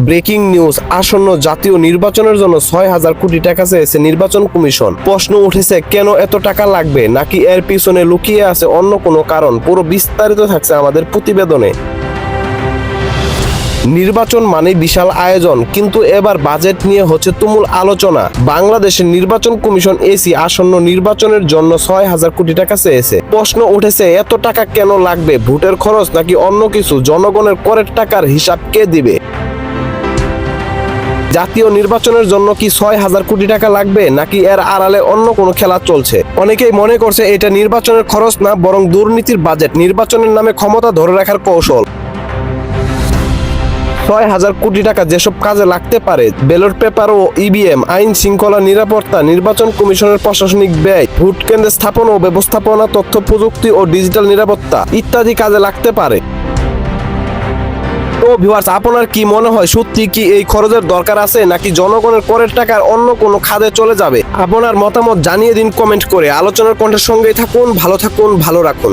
Breaking news, আসন্ন জাতীয় নির্বাচনের জন্য 6,000 কোটি টাকা চেয়েছে নির্বাচন কমিশন। প্রশ্ন উঠেছে কেন এত টাকা লাগবে, নাকি এর পিছনে লুকিয়ে আছে অন্য কোনো কারণ? পুরো বিস্তারিত থাকছে আমাদের প্রতিবেদনে। নির্বাচন মানে বিশাল আয়োজন, কিন্তু এবার বাজেট নিয়ে হচ্ছে তুমুল আলোচনা। বাংলাদেশের নির্বাচন কমিশন এসি আসন্ন নির্বাচনের জন্য 6,000 কোটি টাকা চেয়েছে। প্রশ্ন উঠেছে এত টাকা কেন লাগবে? ভোটের খরচ নাকি অন্য কিছু? জনগণের করের টাকার হিসাব কে দিবে? জাতীয় নির্বাচনের জন্য কি 6,000 কোটি টাকা লাগবে, নাকি এর আড়ালে অন্য কোনো খেলা চলছে? অনেকেই মনে করছে এটা নির্বাচনের খরচ না, বরং দুর্নীতির বাজেট, নির্বাচনের নামে ক্ষমতা ধরে রাখার কৌশল। 6,000 কোটি টাকা যেসব কাজে লাগতে পারে: ব্যালট পেপার ও ইভিএম, আইন শৃঙ্খলা নিরাপত্তা, নির্বাচন কমিশনের প্রশাসনিক ব্যয়, ভোট কেন্দ্র স্থাপন ও ব্যবস্থাপনা, তথ্য প্রযুক্তি ও ডিজিটাল নিরাপত্তা ইত্যাদি কাজে লাগতে পারে। তো ভিউয়ার্স, আপনার কি মনে হয়, সত্যি কি এই খরচের দরকার আছে, নাকি জনগণের করের টাকার অন্য কোনো খাতে চলে যাবে? আপনার মতামত জানিয়ে দিন কমেন্ট করে। আলোচনার কণ্ঠের সঙ্গেই থাকুন, ভালো থাকুন, ভালো রাখুন।